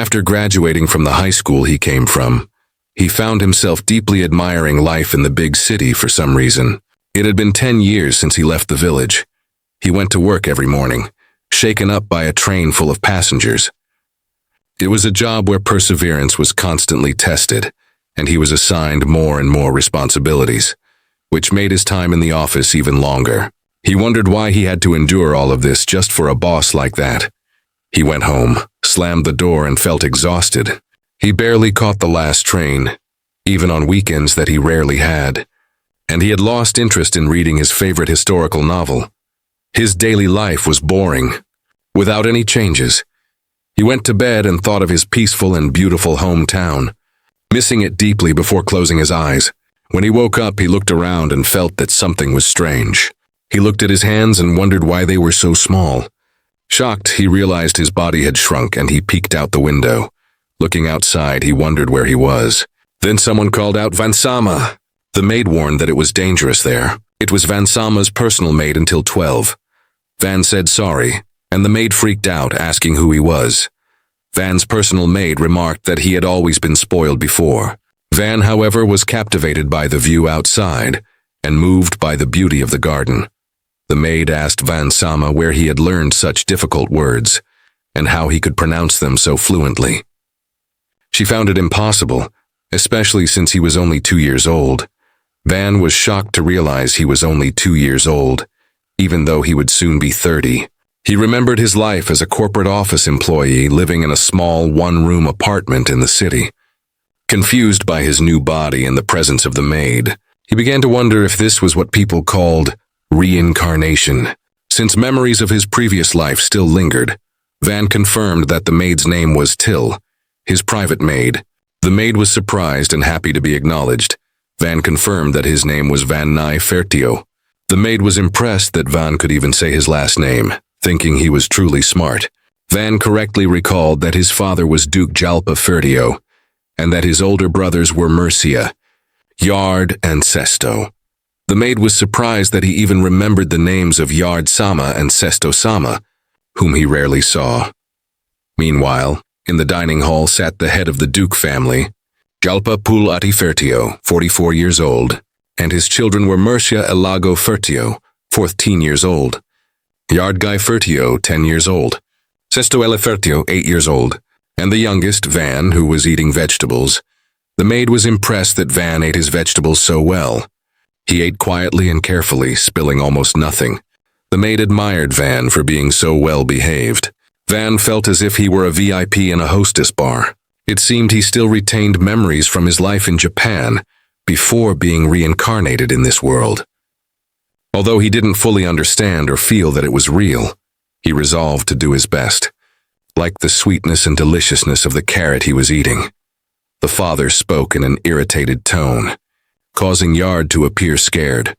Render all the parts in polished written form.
After graduating from the high school he came from, he found himself deeply admiring life in the big city for some reason. It had been 10 years since he left the village. He went to work every morning, shaken up by a train full of passengers. It was a job where perseverance was constantly tested, and he was assigned more and more responsibilities, which made his time in the office even longer. He wondered why he had to endure all of this just for a boss like that. He went home, slammed the door, and felt exhausted. He barely caught the last train, even on weekends that he rarely had, and he had lost interest in reading his favorite historical novel. His daily life was boring, without any changes. He went to bed and thought of his peaceful and beautiful hometown, missing it deeply before closing his eyes. When he woke up, he looked around and felt that something was strange. He looked at his hands and wondered why they were so small. Shocked, he realized his body had shrunk and he peeked out the window. Looking outside, he wondered where he was. Then someone called out, "Vansama!" The maid warned that it was dangerous there. It was Vansama's personal maid until 12. Van said sorry, and the maid freaked out, asking who he was. Van's personal maid remarked that he had always been spoiled before. Van, however, was captivated by the view outside and moved by the beauty of the garden. The maid asked Vansama where he had learned such difficult words and how he could pronounce them so fluently. She found it impossible, especially since he was only 2 years old. Van was shocked to realize he was only 2 years old, even though he would soon be 30. He remembered his life as a corporate office employee living in a small one-room apartment in the city. Confused by his new body and the presence of the maid, he began to wonder if this was what people called reincarnation. Since memories of his previous life still lingered, Van confirmed that the maid's name was Till, his private maid. The maid was surprised and happy to be acknowledged. Van confirmed that his name was Van Nai Fertio. The maid was impressed that Van could even say his last name, thinking he was truly smart. Van correctly recalled that his father was Duke Jalpa Fertio, and that his older brothers were Mercia, Yard, and Sesto. The maid was surprised that he even remembered the names of Yard Sama and Sesto Sama, whom he rarely saw. Meanwhile, in the dining hall sat the head of the Duke family, Jalpa Pul Ati Fertio, 44 years old, and his children were Mercia Elago Fertio, 14 years old, Yardguy Fertio, 10 years old, Sesto Ela Fertio, 8 years old, and the youngest, Van, who was eating vegetables. The maid was impressed that Van ate his vegetables so well. He ate quietly and carefully, spilling almost nothing. The maid admired Van for being so well behaved. Van felt as if he were a VIP in a hostess bar. It seemed he still retained memories from his life in Japan before being reincarnated in this world. Although he didn't fully understand or feel that it was real, he resolved to do his best. Like the sweetness and deliciousness of the carrot he was eating. The father spoke in an irritated tone, causing Yard to appear scared.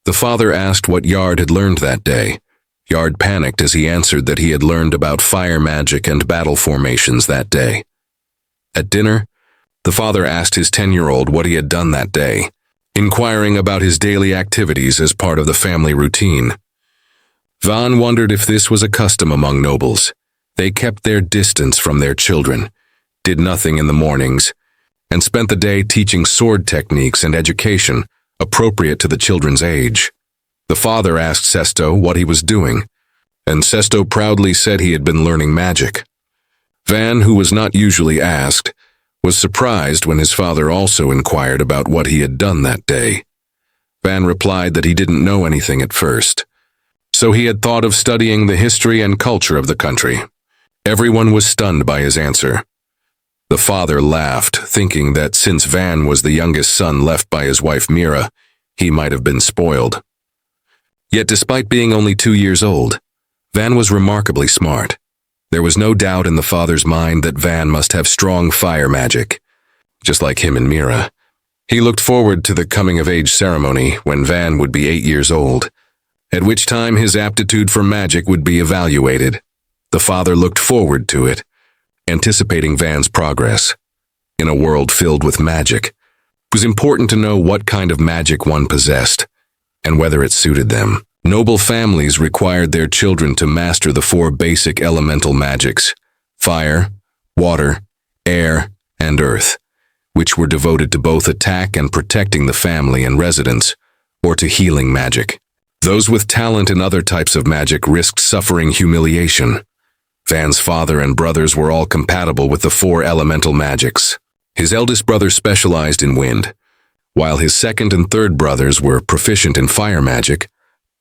The father asked what Yard had learned that day. Yard panicked as he answered that he had learned about fire magic and battle formations that day. At dinner, the father asked his 10-year-old what he had done that day, inquiring about his daily activities as part of the family routine. Van wondered if this was a custom among nobles. They kept their distance from their children, did nothing in the mornings, and spent the day teaching sword techniques and education appropriate to the children's age. The father asked Sesto what he was doing, and Sesto proudly said he had been learning magic. Van, who was not usually asked, was surprised when his father also inquired about what he had done that day. Van replied that he didn't know anything at first, so he had thought of studying the history and culture of the country. Everyone was stunned by his answer. The father laughed, thinking that since Van was the youngest son left by his wife Mira, he might have been spoiled. Yet despite being only 2 years old, Van was remarkably smart. There was no doubt in the father's mind that Van must have strong fire magic, just like him and Mira. He looked forward to the coming-of-age ceremony when Van would be 8 years old, at which time his aptitude for magic would be evaluated. The father looked forward to it, anticipating Van's progress. In a world filled with magic, it was important to know what kind of magic one possessed, and whether it suited them. Noble families required their children to master the 4 basic elemental magics: fire, water, air, and earth, which were devoted to both attack and protecting the family and residents, or to healing magic. Those with talent in other types of magic risked suffering humiliation. Van's father and brothers were all compatible with the 4 elemental magics. His eldest brother specialized in wind, while his second and third brothers were proficient in fire magic.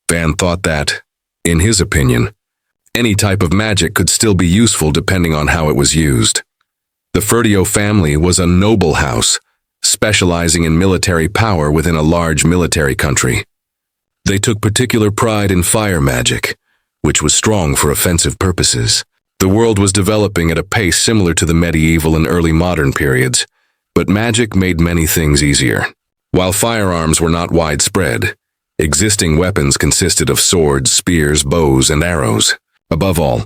Van thought that, in his opinion, any type of magic could still be useful depending on how it was used. The Ferdio family was a noble house, specializing in military power within a large military country. They took particular pride in fire magic, which was strong for offensive purposes. The world was developing at a pace similar to the medieval and early modern periods, but magic made many things easier. While firearms were not widespread, existing weapons consisted of swords, spears, bows, and arrows. Above all,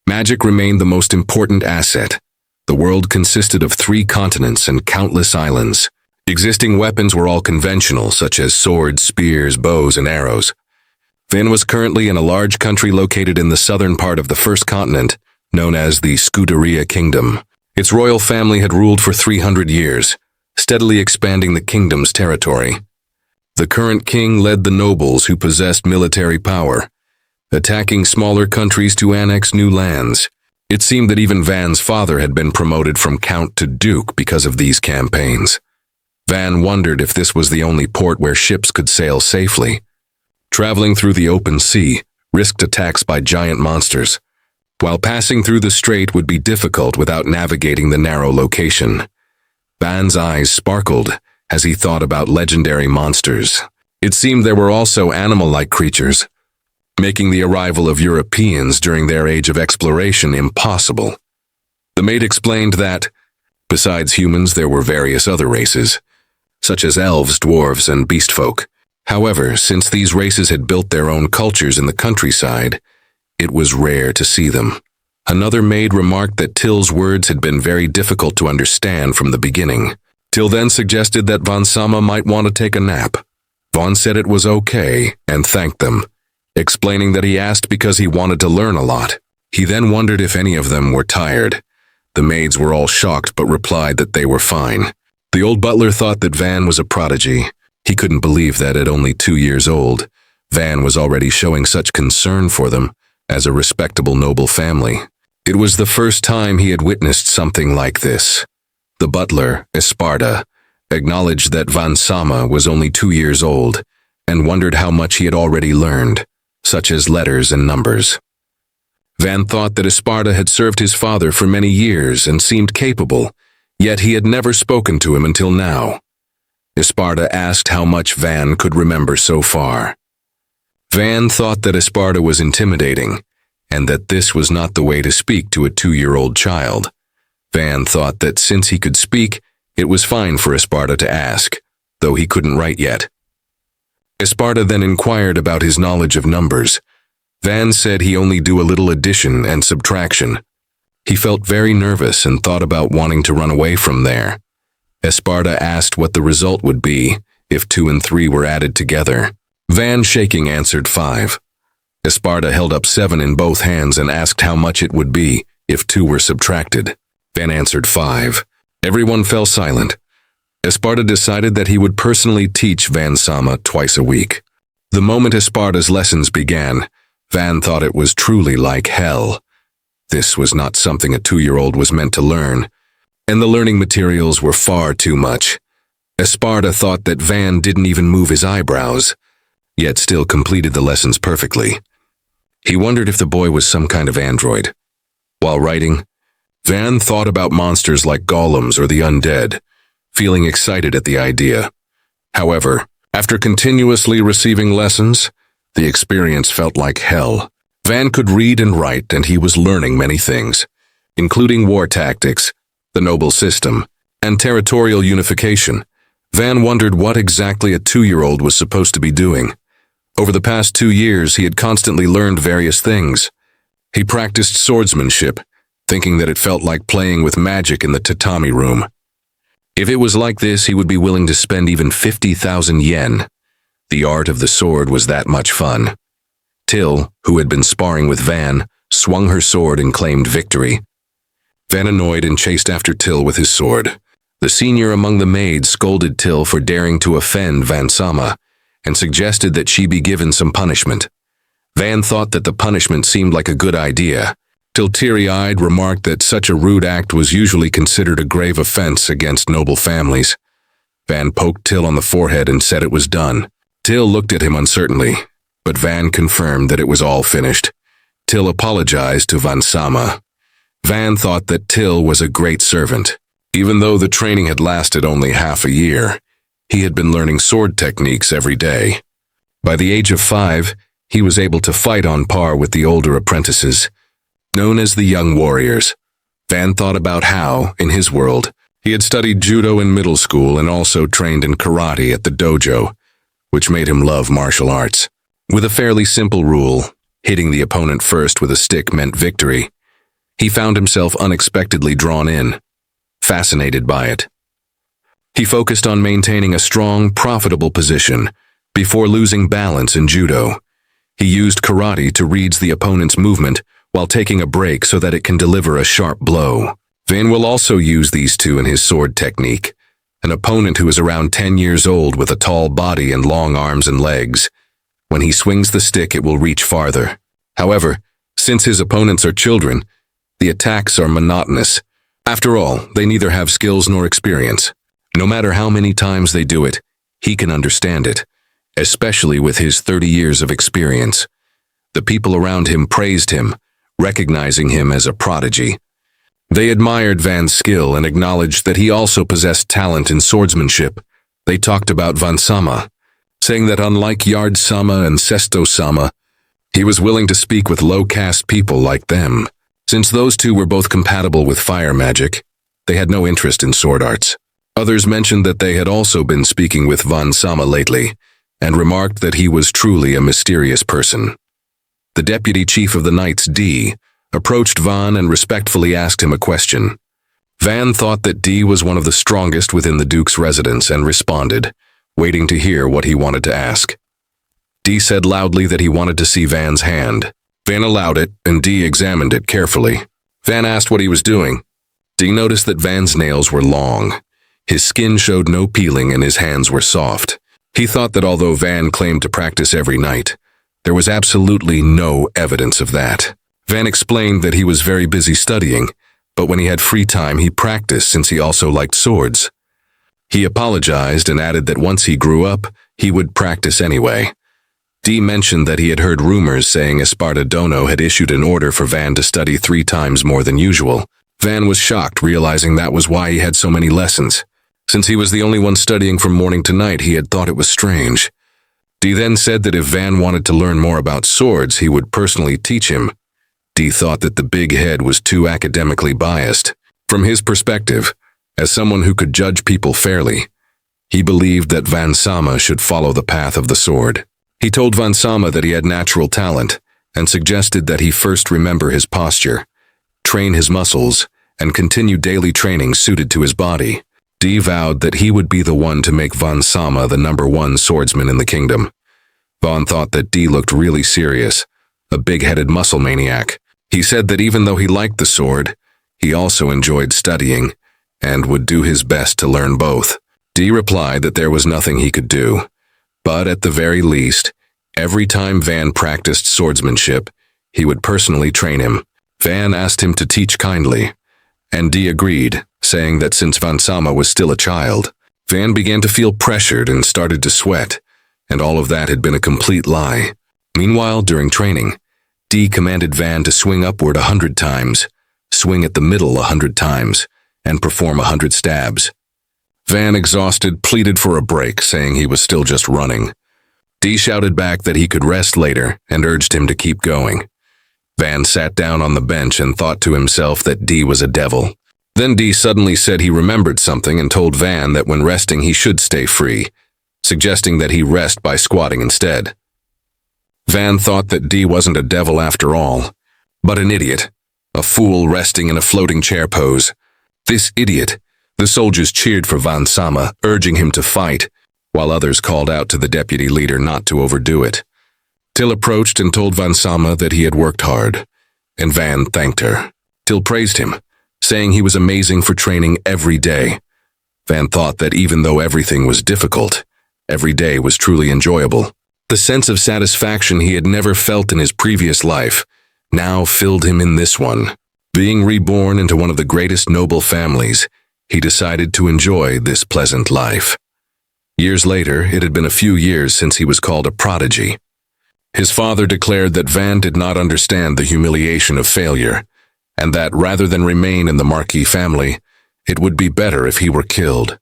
magic remained the most important asset. The world consisted of 3 continents and countless islands. Existing weapons were all conventional, such as swords, spears, bows, and arrows. Van was currently in a large country located in the southern part of the first continent, known as the Scuderia Kingdom. Its royal family had ruled for 300 years, steadily expanding the kingdom's territory. The current king led the nobles who possessed military power, attacking smaller countries to annex new lands. It seemed that even Van's father had been promoted from count to duke because of these campaigns. Van wondered if this was the only port where ships could sail safely. Traveling through the open sea risked attacks by giant monsters, while passing through the strait would be difficult without navigating the narrow location. Van's eyes sparkled as he thought about legendary monsters. It seemed there were also animal-like creatures, making the arrival of Europeans during their age of exploration impossible. The maid explained that, besides humans, there were various other races, such as elves, dwarves, and beastfolk. However, since these races had built their own cultures in the countryside, it was rare to see them. Another maid remarked that Till's words had been very difficult to understand from the beginning. Till then suggested that Von Sama might want to take a nap. Von said it was okay and thanked them, explaining that he asked because he wanted to learn a lot. He then wondered if any of them were tired. The maids were all shocked but replied that they were fine. The old butler thought that Van was a prodigy. He couldn't believe that at only 2 years old, Van was already showing such concern for them as a respectable noble family. It was the first time he had witnessed something like this. The butler, Esparta, acknowledged that Van Sama was only 2 years old and wondered how much he had already learned, such as letters and numbers. Van thought that Esparta had served his father for many years and seemed capable, yet he had never spoken to him until now. Esparta asked how much Van could remember so far. Van thought that Esparta was intimidating, and that this was not the way to speak to a 2-year-old child. Van thought that since he could speak, it was fine for Esparta to ask, though he couldn't write yet. Esparta then inquired about his knowledge of numbers. Van said he only do a little addition and subtraction. He felt very nervous and thought about wanting to run away from there. Esparta asked what the result would be if 2 and 3 were added together. Van, shaking, answered 5. Esparta held up 7 in both hands and asked how much it would be if 2 were subtracted. Van answered 5. Everyone fell silent. Esparta decided that he would personally teach Van Sama twice a week. The moment Esparta's lessons began, Van thought it was truly like hell. This was not something a 2-year-old was meant to learn, and the learning materials were far too much. Esparta thought that Van didn't even move his eyebrows, yet still completed the lessons perfectly. He wondered if the boy was some kind of android. While writing, Van thought about monsters like golems or the undead, feeling excited at the idea. However, after continuously receiving lessons, the experience felt like hell. Van could read and write, and he was learning many things, including war tactics, the noble system, and territorial unification. Van wondered what exactly a 2-year-old was supposed to be doing. Over the past 2 years, he had constantly learned various things. He practiced swordsmanship, thinking that it felt like playing with magic in the tatami room. If it was like this, he would be willing to spend even 50,000 yen. The art of the sword was that much fun. Till, who had been sparring with Van, swung her sword and claimed victory. Van annoyed and chased after Till with his sword. The senior among the maids scolded Till for daring to offend Van Sama and suggested that she be given some punishment. Van thought that the punishment seemed like a good idea, till teary-eyed remarked that such a rude act was usually considered a grave offense against noble families. Van poked Till on the forehead and said it was done. Till looked at him uncertainly, but Van confirmed that it was all finished. Till apologized to Van Sama. Van thought that Till was a great servant. Even though the training had lasted only half a year, he had been learning sword techniques every day. By the age of 5, he was able to fight on par with the older apprentices, known as the young warriors. Van thought about how, in his world, he had studied judo in middle school and also trained in karate at the dojo, which made him love martial arts. With a fairly simple rule, hitting the opponent first with a stick meant victory, he found himself unexpectedly drawn in, fascinated by it. He focused on maintaining a strong, profitable position before losing balance in judo. He used karate to read the opponent's movement while taking a break so that it can deliver a sharp blow. Van will also use these two in his sword technique. An opponent who is around 10 years old with a tall body and long arms and legs. When he swings the stick, it will reach farther. However, since his opponents are children, the attacks are monotonous. After all, they neither have skills nor experience. No matter how many times they do it, he can understand it, especially with his 30 years of experience. The people around him praised him, recognizing him as a prodigy. They admired Van's skill and acknowledged that he also possessed talent in swordsmanship. They talked about Van Sama, saying that unlike Yard Sama and Sesto Sama, he was willing to speak with low-caste people like them. Since those two were both compatible with fire magic, they had no interest in sword arts. Others mentioned that they had also been speaking with Van Sama lately, and remarked that he was truly a mysterious person. The deputy chief of the Knights, D, approached Van and respectfully asked him a question. Van thought that D was one of the strongest within the Duke's residence and responded, waiting to hear what he wanted to ask. D said loudly that he wanted to see Van's hand. Van allowed it, and D examined it carefully. Van asked what he was doing. D noticed that Van's nails were long. His skin showed no peeling and his hands were soft. He thought that although Van claimed to practice every night, there was absolutely no evidence of that. Van explained that he was very busy studying, but when he had free time he practiced since he also liked swords. He apologized and added that once he grew up, he would practice anyway. D mentioned that he had heard rumors saying Esparta Dono had issued an order for Van to study 3 times more than usual. Van was shocked, realizing that was why he had so many lessons. Since he was the only one studying from morning to night, he had thought it was strange. D then said that if Van wanted to learn more about swords, he would personally teach him. D thought that the big head was too academically biased. From his perspective, as someone who could judge people fairly, he believed that Van Sama should follow the path of the sword. He told Van Sama that he had natural talent and suggested that he first remember his posture, train his muscles, and continue daily training suited to his body. D vowed that he would be the one to make Van Sama the #1 swordsman in the kingdom. Van thought that D looked really serious, a big-headed muscle maniac. He said that even though he liked the sword, he also enjoyed studying and would do his best to learn both. D replied that there was nothing he could do, but at the very least, every time Van practiced swordsmanship, he would personally train him. Van asked him to teach kindly, and D agreed, saying that since Van Sama was still a child, Van began to feel pressured and started to sweat, and all of that had been a complete lie. Meanwhile, during training, D commanded Van to swing upward 100 times, swing at the middle 100 times, and perform 100 stabs. Van, exhausted, pleaded for a break, saying he was still just running. D shouted back that he could rest later and urged him to keep going. Van sat down on the bench and thought to himself that D was a devil. Then D suddenly said he remembered something and told Van that when resting he should stay free, suggesting that he rest by squatting instead. Van thought that D wasn't a devil after all, but an idiot, a fool resting in a floating chair pose. This idiot. The soldiers cheered for Van Sama, urging him to fight, while others called out to the deputy leader not to overdo it. Till approached and told Van Sama that he had worked hard, and Van thanked her. Till praised him, saying he was amazing for training every day. Van thought that even though everything was difficult, every day was truly enjoyable. The sense of satisfaction he had never felt in his previous life now filled him in this one. Being reborn into one of the greatest noble families, he decided to enjoy this pleasant life. Years later, it had been a few years since he was called a prodigy. His father declared that Van did not understand the humiliation of failure, and that rather than remain in the Marquis family, it would be better if he were killed.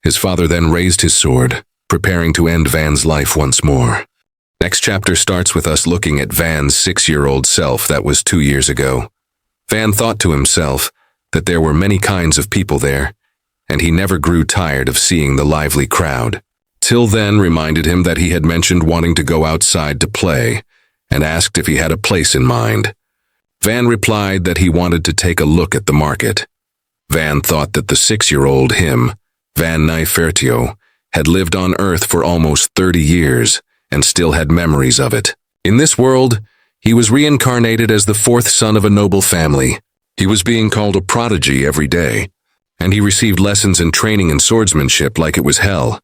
His father then raised his sword, preparing to end Van's life once more. Next chapter starts with us looking at Van's 6-year-old self that was 2 years ago. Van thought to himself that there were many kinds of people there, and he never grew tired of seeing the lively crowd. Till then reminded him that he had mentioned wanting to go outside to play, and asked if he had a place in mind. Van replied that he wanted to take a look at the market. Van thought that the 6-year-old him, Van Nyfertio, had lived on Earth for almost 30 years and still had memories of it. In this world, he was reincarnated as the 4th son of a noble family. He was being called a prodigy every day, and he received lessons and training in swordsmanship like it was hell.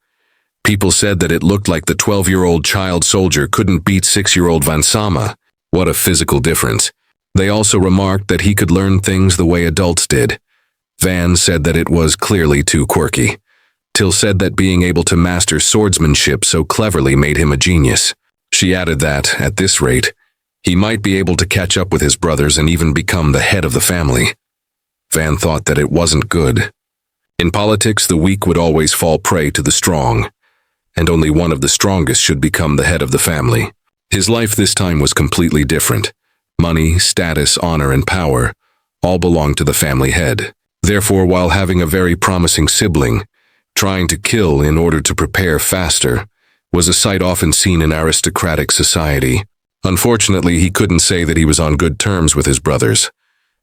People said that it looked like the 12-year-old child soldier couldn't beat 6-year-old Vansama. What a physical difference. They also remarked that he could learn things the way adults did. Van said that it was clearly too quirky. Till said that being able to master swordsmanship so cleverly made him a genius. She added that, at this rate, he might be able to catch up with his brothers and even become the head of the family. Van thought that it wasn't good. In politics, the weak would always fall prey to the strong, and only one of the strongest should become the head of the family. His life this time was completely different. Money, status, honor, and power all belonged to the family head. Therefore, while having a very promising sibling, trying to kill in order to prepare faster was a sight often seen in aristocratic society. Unfortunately, he couldn't say that he was on good terms with his brothers.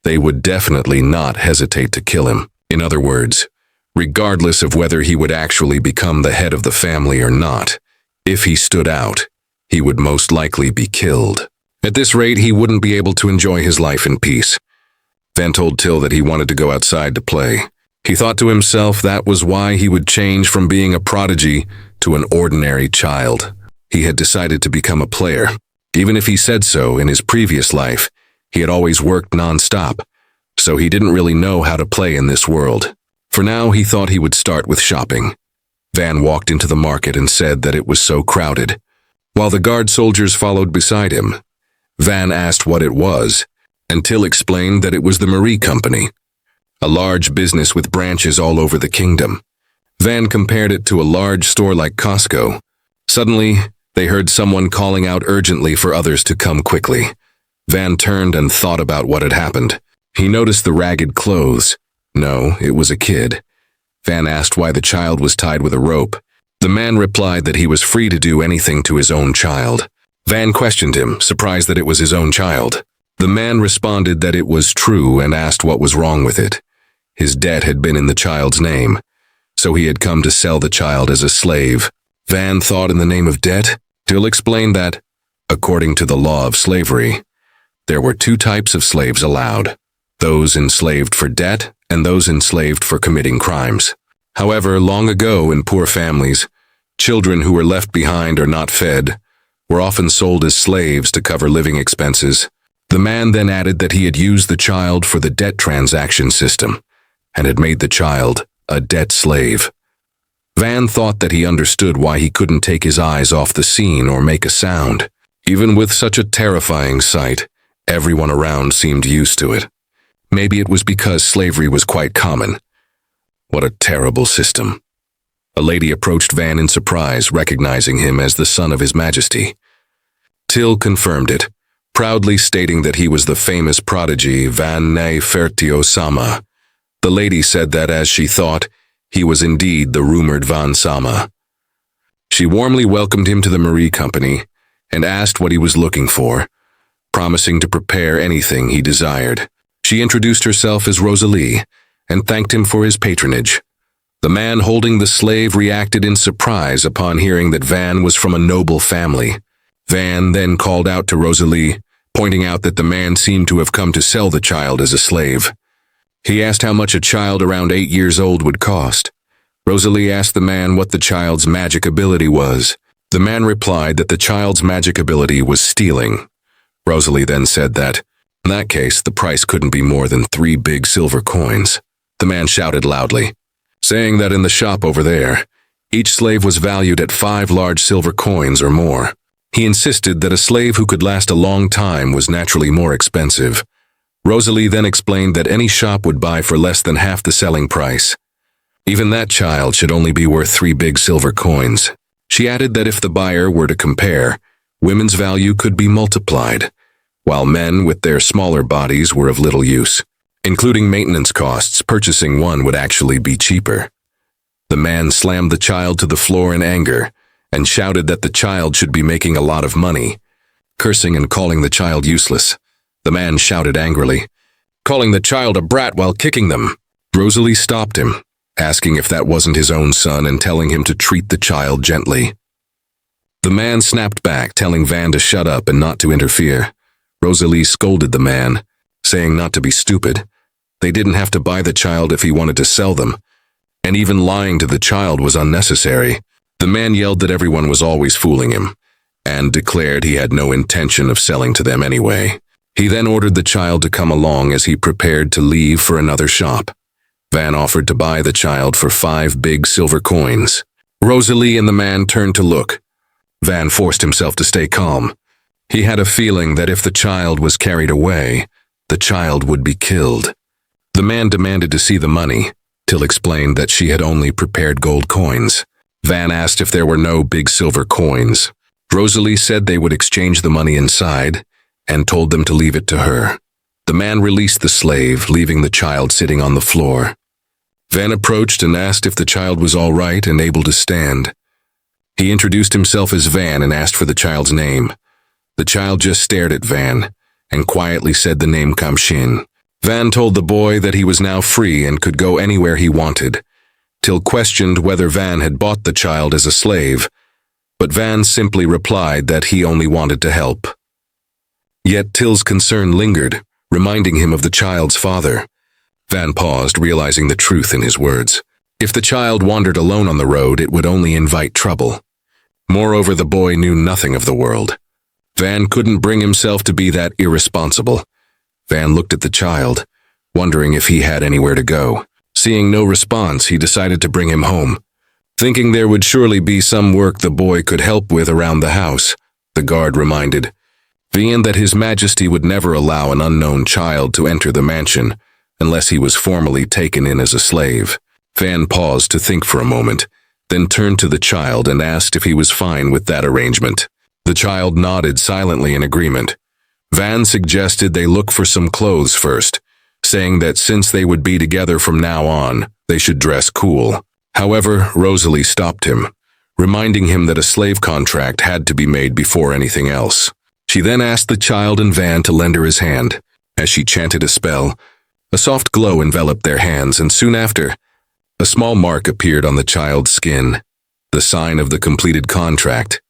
They would definitely not hesitate to kill him. In other words, regardless of whether he would actually become the head of the family or not, if he stood out, he would most likely be killed. At this rate, he wouldn't be able to enjoy his life in peace. Van told Till that he wanted to go outside to play. He thought to himself that was why he would change from being a prodigy to an ordinary child. He had decided to become a player. Even if he said so in his previous life, he had always worked non-stop, so he didn't really know how to play in this world. For now, he thought he would start with shopping. Van walked into the market and said that it was so crowded. While the guard soldiers followed beside him, Van asked what it was, and Till explained that it was the Marie Company, a large business with branches all over the kingdom. Van compared it to a large store like Costco. Suddenly, they heard someone calling out urgently for others to come quickly. Van turned and thought about what had happened. He noticed the ragged clothes. No, it was a kid. Van asked why the child was tied with a rope. The man replied that he was free to do anything to his own child. Van questioned him, surprised that it was his own child. The man responded that it was true and asked what was wrong with it. His debt had been in the child's name, so he had come to sell the child as a slave. Van thought, in the name of debt? Till explained that, according to the law of slavery, there were 2 types of slaves allowed: those enslaved for debt and those enslaved for committing crimes. However, long ago in poor families, children who were left behind or not fed were often sold as slaves to cover living expenses. The man then added that he had used the child for the debt transaction system and had made the child a debt slave. Van thought that he understood why he couldn't take his eyes off the scene or make a sound. Even with such a terrifying sight, everyone around seemed used to it. Maybe it was because slavery was quite common. What a terrible system. A lady approached Van in surprise, recognizing him as the son of His Majesty. Till confirmed it, proudly stating that he was the famous prodigy Van Nyfertio Sama. The lady said that, as she thought, he was indeed the rumored Van Sama. She warmly welcomed him to the Marie Company and asked what he was looking for, promising to prepare anything he desired. She introduced herself as Rosalie and thanked him for his patronage. The man holding the slave reacted in surprise upon hearing that Van was from a noble family. Van then called out to Rosalie, pointing out that the man seemed to have come to sell the child as a slave. He asked how much a child around 8 years old would cost. Rosalie asked the man what the child's magic ability was. The man replied that the child's magic ability was stealing. Rosalie then said that, in that case, the price couldn't be more than 3 big silver coins. The man shouted loudly, saying that in the shop over there, each slave was valued at 5 large silver coins or more. He insisted that a slave who could last a long time was naturally more expensive. Rosalie then explained that any shop would buy for less than half the selling price. Even that child should only be worth 3 big silver coins. She added that if the buyer were to compare, women's value could be multiplied, while men with their smaller bodies were of little use. Including maintenance costs, purchasing one would actually be cheaper. The man slammed the child to the floor in anger and shouted that the child should be making a lot of money, cursing and calling the child useless. The man shouted angrily, calling the child a brat while kicking them. Rosalie stopped him, asking if that wasn't his own son and telling him to treat the child gently. The man snapped back, telling Van to shut up and not to interfere. Rosalie scolded the man, saying not to be stupid. They didn't have to buy the child if he wanted to sell them, and even lying to the child was unnecessary. The man yelled that everyone was always fooling him, and declared he had no intention of selling to them anyway. He then ordered the child to come along as he prepared to leave for another shop. Van offered to buy the child for 5 big silver coins. Rosalie and the man turned to look. Van forced himself to stay calm. He had a feeling that if the child was carried away, the child would be killed. The man demanded to see the money. Till explained that she had only prepared gold coins. Van asked if there were no big silver coins. Rosalie said they would exchange the money inside and told them to leave it to her. The man released the slave, leaving the child sitting on the floor. Van approached and asked if the child was all right and able to stand. He introduced himself as Van and asked for the child's name. The child just stared at Van and quietly said the name Kamshin. Van told the boy that he was now free and could go anywhere he wanted. Till questioned whether Van had bought the child as a slave, but Van simply replied that he only wanted to help. Yet Till's concern lingered, reminding him of the child's father. Van paused, realizing the truth in his words. If the child wandered alone on the road, it would only invite trouble. Moreover, the boy knew nothing of the world. Van couldn't bring himself to be that irresponsible. Van looked at the child, wondering if he had anywhere to go. Seeing no response, he decided to bring him home. Thinking there would surely be some work the boy could help with around the house, the guard reminded Van that His Majesty would never allow an unknown child to enter the mansion unless he was formally taken in as a slave. Van paused to think for a moment, then turned to the child and asked if he was fine with that arrangement. The child nodded silently in agreement. Van suggested they look for some clothes first, saying that since they would be together from now on, they should dress cool. However, Rosalie stopped him, reminding him that a slave contract had to be made before anything else. She then asked the child and Van to lend her his hand. As she chanted a spell, a soft glow enveloped their hands, and soon after, a small mark appeared on the child's skin, the sign of the completed contract.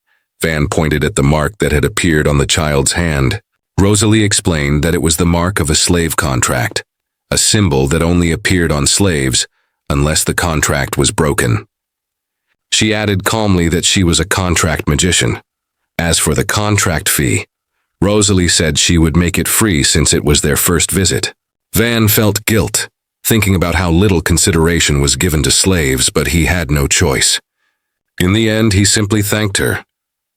Van pointed at the mark that had appeared on the child's hand. Rosalie explained that it was the mark of a slave contract, a symbol that only appeared on slaves unless the contract was broken. She added calmly that she was a contract magician. As for the contract fee, Rosalie said she would make it free since it was their first visit. Van felt guilt, thinking about how little consideration was given to slaves, but he had no choice. In the end, he simply thanked her.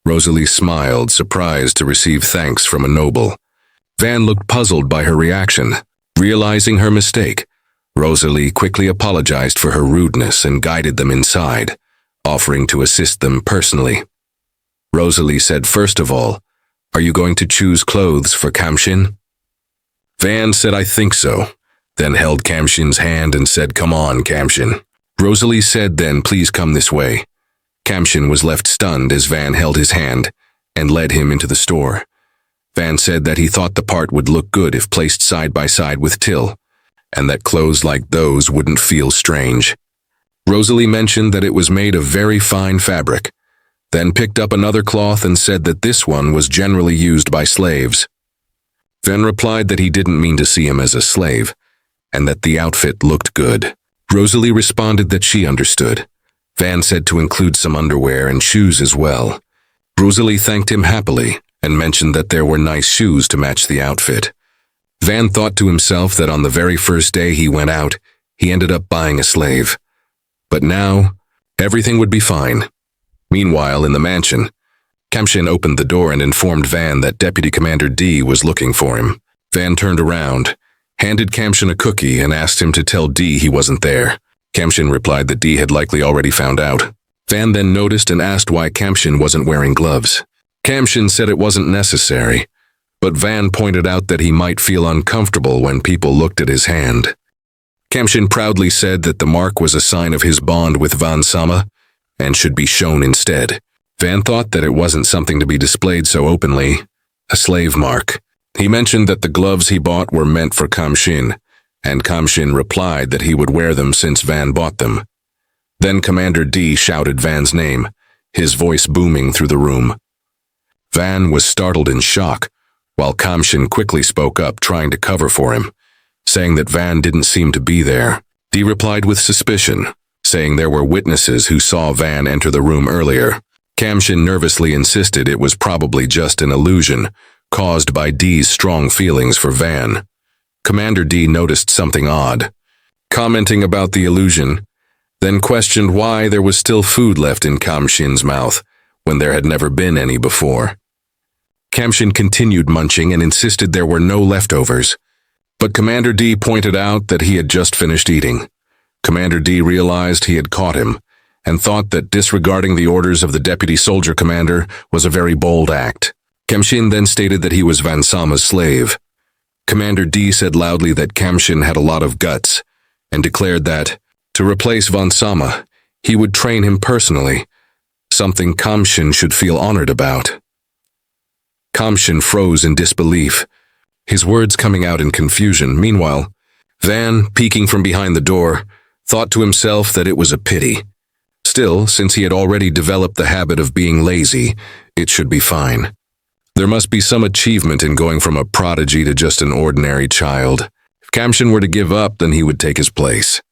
Rosalie smiled, surprised to receive thanks from a noble. Van looked puzzled by her reaction. Realizing her mistake, Rosalie quickly apologized for her rudeness and guided them inside, offering to assist them personally. Rosalie said, "First of all, are you going to choose clothes for Kamshin?" Van said, "I think so," then held Kamshin's hand and said, "Come on, Kamshin." Rosalie said, "Then please come this way." Kamshin was left stunned as Van held his hand and led him into the store. Van said that he thought the part would look good if placed side by side with Till, and that clothes like those wouldn't feel strange. Rosalie mentioned that it was made of very fine fabric, then picked up another cloth and said that this one was generally used by slaves. Van replied that he didn't mean to see him as a slave, and that the outfit looked good. Rosalie responded that she understood. Van said to include some underwear and shoes as well. Rosalie thanked him happily and mentioned that there were nice shoes to match the outfit. Van thought to himself that on the very first day he went out, he ended up buying a slave. But now, everything would be fine. Meanwhile, in the mansion, Kamshin opened the door and informed Van that Deputy Commander D was looking for him. Van turned around, handed Kamshin a cookie and asked him to tell D he wasn't there. Kamshin replied that D had likely already found out. Van then noticed and asked why Kamshin wasn't wearing gloves. Kamshin said it wasn't necessary, but Van pointed out that he might feel uncomfortable when people looked at his hand. Kamshin proudly said that the mark was a sign of his bond with Van Sama and should be shown instead. Van thought that it wasn't something to be displayed so openly, a slave mark. He mentioned that the gloves he bought were meant for Kamshin, and Kamshin replied that he would wear them since Van bought them. Then Commander D shouted Van's name, his voice booming through the room. Van was startled in shock, while Kamshin quickly spoke up, trying to cover for him, saying that Van didn't seem to be there. D replied with suspicion, saying there were witnesses who saw Van enter the room earlier. Kamshin nervously insisted it was probably just an illusion, caused by D's strong feelings for Van. Commander D noticed something odd, commenting about the illusion, then questioned why there was still food left in Kamshin's mouth when there had never been any before. Kamshin continued munching and insisted there were no leftovers, but Commander D pointed out that he had just finished eating. Commander D realized he had caught him and thought that disregarding the orders of the deputy soldier commander was a very bold act. Kamshin then stated that he was Van Sama's slave. Commander D said loudly that Kamshin had a lot of guts and declared that, to replace Van Sama, he would train him personally, something Kamshin should feel honored about. Kamshin froze in disbelief, his words coming out in confusion. Meanwhile, Van, peeking from behind the door, thought to himself that it was a pity. Still, since he had already developed the habit of being lazy, it should be fine. There must be some achievement in going from a prodigy to just an ordinary child. If Kamshin were to give up, then he would take his place.